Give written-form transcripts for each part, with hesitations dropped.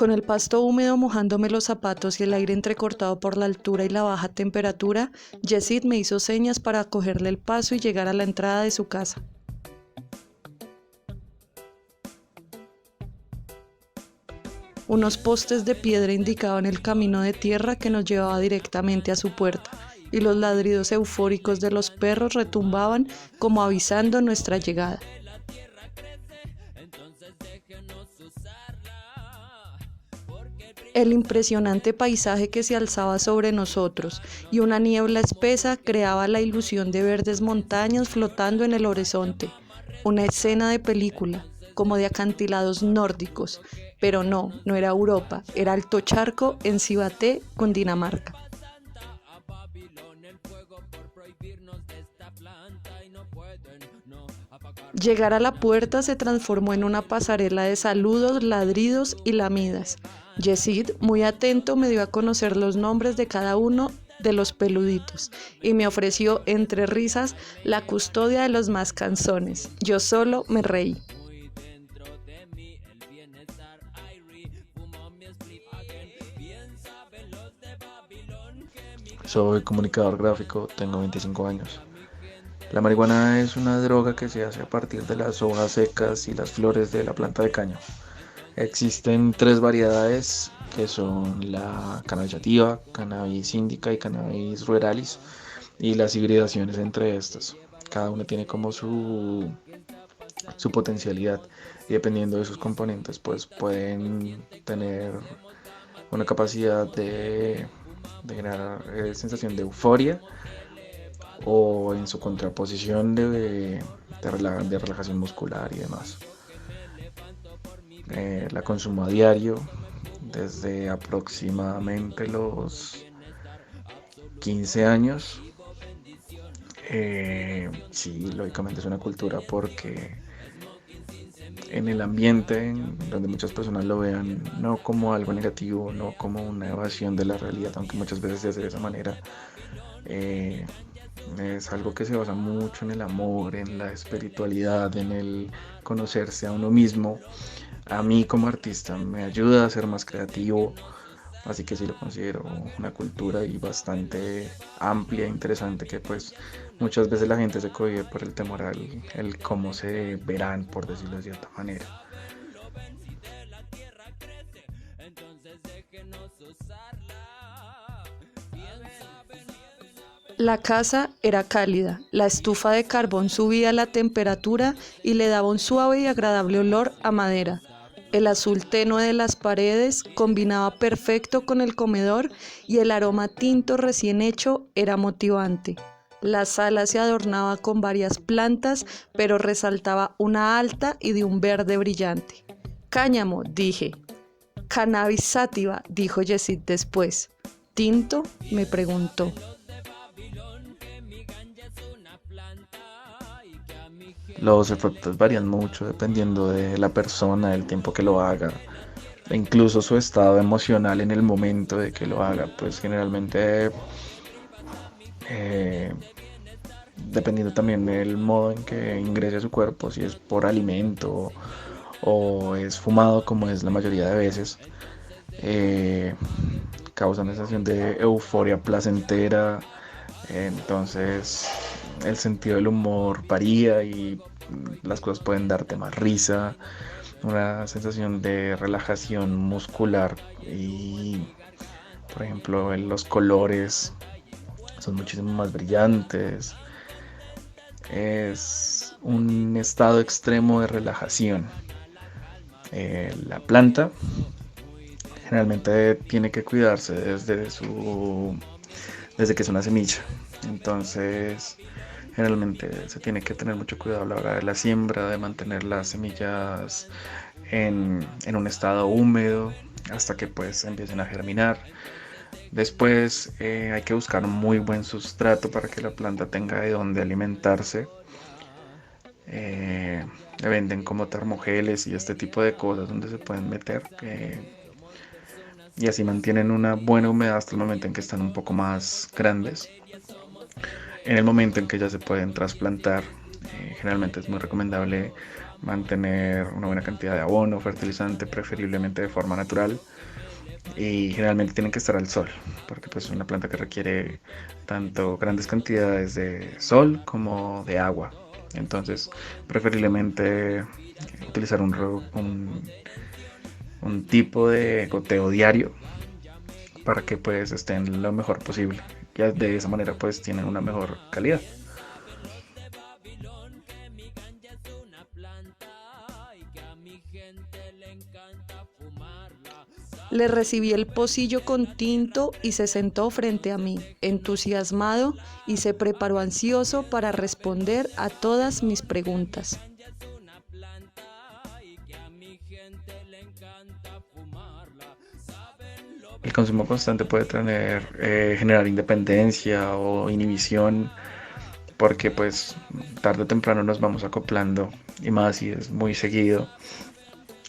Con el pasto húmedo mojándome los zapatos y el aire entrecortado por la altura y la baja temperatura, Yesid me hizo señas para cogerle el paso y llegar a la entrada de su casa. Unos postes de piedra indicaban el camino de tierra que nos llevaba directamente a su puerta, y los ladridos eufóricos de los perros retumbaban como avisando nuestra llegada. El impresionante paisaje que se alzaba sobre nosotros y una niebla espesa creaba la ilusión de verdes montañas flotando en el horizonte. Una escena de película, como de acantilados nórdicos, pero no era Europa, era Alto Charco en Cibaté, Cundinamarca. Llegar a la puerta se transformó en una pasarela de saludos, ladridos y lamidas. Yesid, muy atento, me dio a conocer los nombres de cada uno de los peluditos y me ofreció, entre risas, la custodia de los más canzones. Yo solo me reí. Soy comunicador gráfico, tengo 25 años. La marihuana es una droga que se hace a partir de las hojas secas y las flores de la planta de caño. Existen tres variedades que son la cannabis sativa, cannabis indica y cannabis ruralis y las hibridaciones entre estas. Cada una tiene como su potencialidad y dependiendo de sus componentes pues pueden tener una capacidad de generar sensación de euforia o en su contraposición de relajación muscular y demás. La consumo a diario desde aproximadamente los 15 años. Sí, lógicamente es una cultura porque en el ambiente en donde muchas personas lo vean no como algo negativo, no como una evasión de la realidad, aunque muchas veces se hace de esa manera, eh, es algo que se basa mucho en el amor, en la espiritualidad, en el conocerse a uno mismo. A mí como artista me ayuda a ser más creativo, así que sí lo considero una cultura y bastante amplia e interesante que pues muchas veces la gente se cohíbe por el temor al el cómo se verán, por decirlo de cierta manera. La casa era cálida, la estufa de carbón subía la temperatura y le daba un suave y agradable olor a madera. El azul tenue de las paredes combinaba perfecto con el comedor y el aroma tinto recién hecho era motivante. La sala se adornaba con varias plantas, pero resaltaba una alta y de un verde brillante. Cáñamo, dije. Cannabis sativa, dijo Yesid después. ¿Tinto?, me preguntó. Los efectos varían mucho dependiendo de la persona, el tiempo que lo haga, e incluso su estado emocional en el momento de que lo haga. Pues generalmente, eh, dependiendo también del modo en que ingrese a su cuerpo, si es por alimento o es fumado, como es la mayoría de veces, eh, causa una sensación de euforia placentera. Entonces el sentido del humor varía y las cosas pueden darte más risa, una sensación de relajación muscular y, por ejemplo, los colores son muchísimo más brillantes. Es un estado extremo de relajación. La planta generalmente tiene que cuidarse desde que es una semilla. Entonces, generalmente se tiene que tener mucho cuidado a la hora de la siembra, de mantener las semillas en un estado húmedo hasta que pues empiecen a germinar. Después hay que buscar un muy buen sustrato para que la planta tenga de dónde alimentarse. Le venden como termogeles y este tipo de cosas donde se pueden meter y así mantienen una buena humedad hasta el momento en que están un poco más grandes. En el momento en que ya se pueden trasplantar, generalmente es muy recomendable mantener una buena cantidad de abono, fertilizante, preferiblemente de forma natural, y generalmente tienen que estar al sol, porque pues es una planta que requiere tanto grandes cantidades de sol como de agua. Entonces, preferiblemente utilizar un tipo de goteo diario para que pues estén lo mejor posible. Ya de esa manera pues tienen una mejor calidad. Le recibí el pocillo con tinto y se sentó frente a mí, entusiasmado, y se preparó ansioso para responder a todas mis preguntas. El consumo constante puede generar independencia o inhibición, porque pues tarde o temprano nos vamos acoplando, y más si es muy seguido,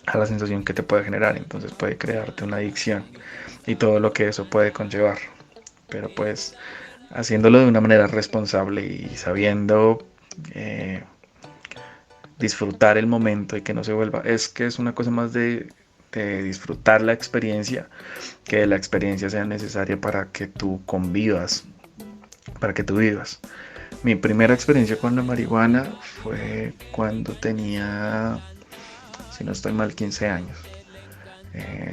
a la sensación que te puede generar. Entonces puede crearte una adicción y todo lo que eso puede conllevar. Pero pues haciéndolo de una manera responsable y sabiendo disfrutar el momento y que no se vuelva, es que es una cosa más de disfrutar la experiencia, que la experiencia sea necesaria para que tú convivas, para que tú vivas. Mi primera experiencia con la marihuana fue cuando tenía, si no estoy mal, 15 años.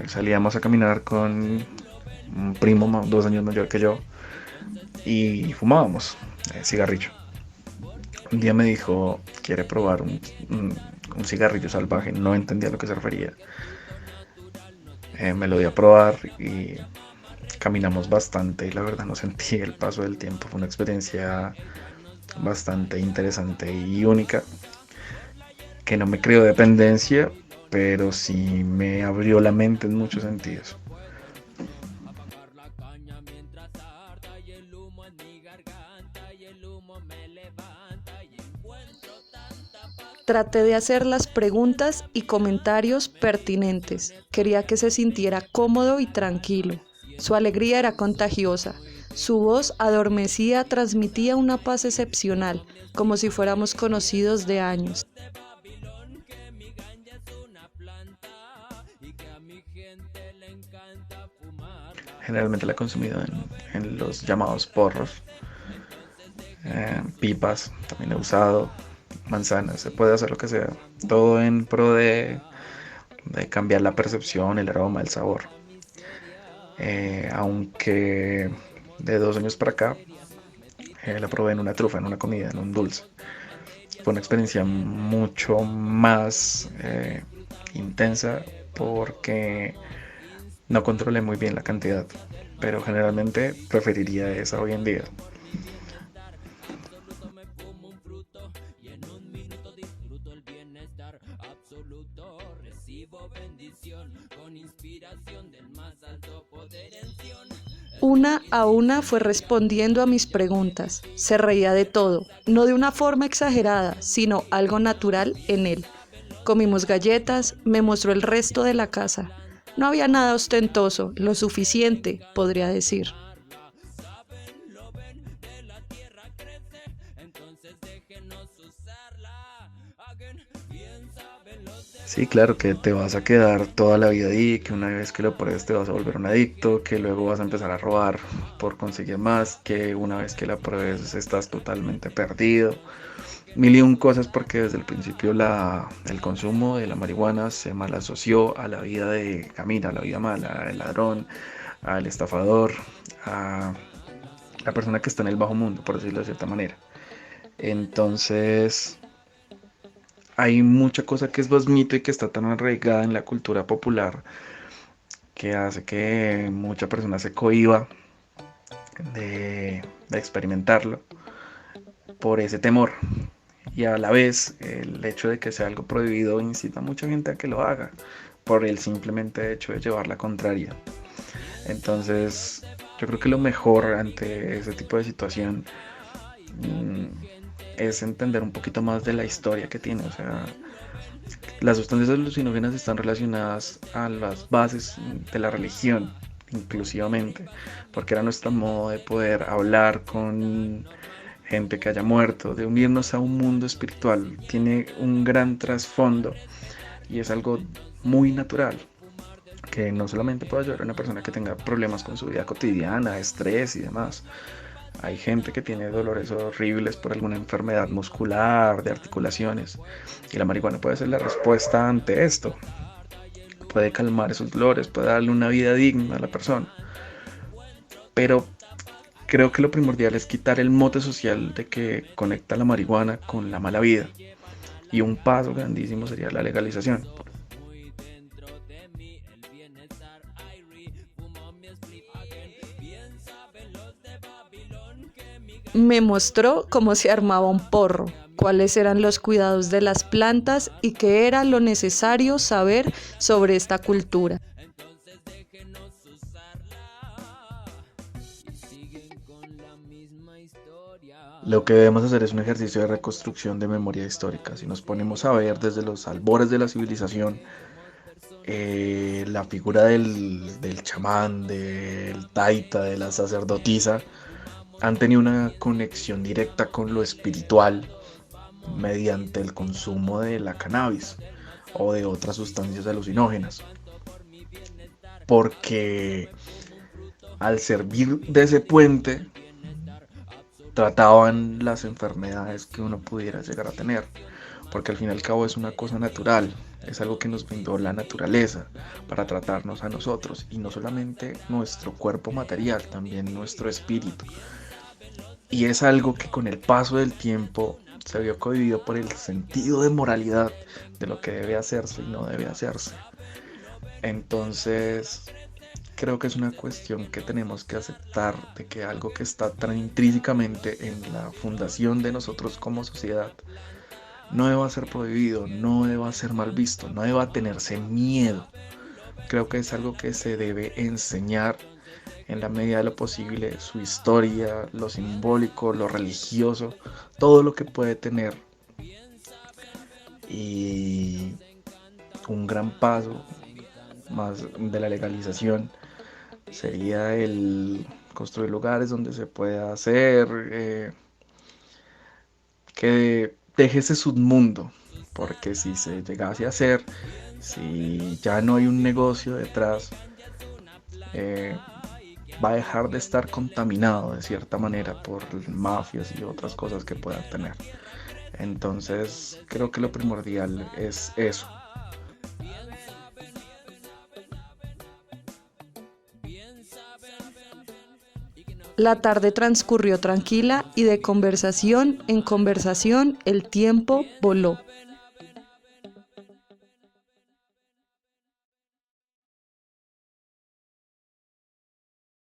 Salíamos a caminar con un primo 2 años mayor que yo y fumábamos cigarrillo. Un día me dijo, quiere probar un cigarrillo salvaje, no entendía a lo que se refería. Me lo di a probar y caminamos bastante, y la verdad no sentí el paso del tiempo. Fue una experiencia bastante interesante y única, que no me creó dependencia, pero sí me abrió la mente en muchos sentidos. Traté de hacer las preguntas y comentarios pertinentes. Quería que se sintiera cómodo y tranquilo. Su alegría era contagiosa. Su voz adormecida transmitía una paz excepcional, como si fuéramos conocidos de años. Generalmente la he consumido en los llamados porros, pipas, también he usado manzanas, se puede hacer lo que sea, todo en pro de cambiar la percepción, el aroma, el sabor. Aunque de 2 años para acá la probé en una trufa, en una comida, en un dulce. Fue una experiencia mucho más intensa, porque no controlé muy bien la cantidad, pero generalmente preferiría esa hoy en día. Una a una fue respondiendo a mis preguntas. Se reía de todo, no de una forma exagerada, sino algo natural en él. Comimos galletas, me mostró el resto de la casa. No había nada ostentoso, lo suficiente, podría decir. Sí, claro que te vas a quedar toda la vida ahí, que una vez que lo pruebes te vas a volver un adicto, que luego vas a empezar a robar por conseguir más, que una vez que la pruebes estás totalmente perdido. Mil y un cosas, porque desde el principio el consumo de la marihuana se mal asoció a la vida de Camila, a la vida mala, al ladrón, al estafador, a la persona que está en el bajo mundo, por decirlo de cierta manera. Entonces, hay mucha cosa que es más mito y que está tan arraigada en la cultura popular, que hace que mucha persona se cohíba de experimentarlo por ese temor. Y a la vez el hecho de que sea algo prohibido incita a mucha gente a que lo haga por el simplemente hecho de llevar la contraria. Entonces yo creo que lo mejor ante ese tipo de situación es entender un poquito más de la historia que tiene. O sea, las sustancias alucinógenas están relacionadas a las bases de la religión, inclusivamente, porque era nuestro modo de poder hablar con gente que haya muerto, de unirnos a un mundo espiritual, tiene un gran trasfondo y es algo muy natural, que no solamente puede ayudar a una persona que tenga problemas con su vida cotidiana, estrés y demás. Hay gente que tiene dolores horribles por alguna enfermedad muscular, de articulaciones, y la marihuana puede ser la respuesta ante esto. Puede calmar esos dolores, puede darle una vida digna a la persona. Pero creo que lo primordial es quitar el mote social de que conecta la marihuana con la mala vida. Y un paso grandísimo sería la legalización. Me mostró cómo se armaba un porro, cuáles eran los cuidados de las plantas y qué era lo necesario saber sobre esta cultura. Lo que debemos hacer es un ejercicio de reconstrucción de memoria histórica. Si nos ponemos a ver desde los albores de la civilización, la figura del chamán, del taita, de la sacerdotisa, han tenido una conexión directa con lo espiritual mediante el consumo de la cannabis o de otras sustancias alucinógenas. Porque al servir de ese puente, trataban las enfermedades que uno pudiera llegar a tener, porque al fin y al cabo es una cosa natural, es algo que nos brindó la naturaleza para tratarnos a nosotros, y no solamente nuestro cuerpo material, también nuestro espíritu. Y es algo que con el paso del tiempo se vio cohibido por el sentido de moralidad de lo que debe hacerse y no debe hacerse. Entonces, creo que es una cuestión que tenemos que aceptar, de que algo que está tan intrínsecamente en la fundación de nosotros como sociedad no deba ser prohibido, no deba ser mal visto, no deba tenerse miedo. Creo que es algo que se debe enseñar en la medida de lo posible, su historia, lo simbólico, lo religioso, todo lo que puede tener. Y un gran paso más de la legalización sería el construir lugares donde se pueda hacer, que deje ese submundo, porque si se llegase a hacer, si ya no hay un negocio detrás, eh, va a dejar de estar contaminado de cierta manera por mafias y otras cosas que puedan tener. Entonces creo que lo primordial es eso. La tarde transcurrió tranquila y de conversación en conversación el tiempo voló.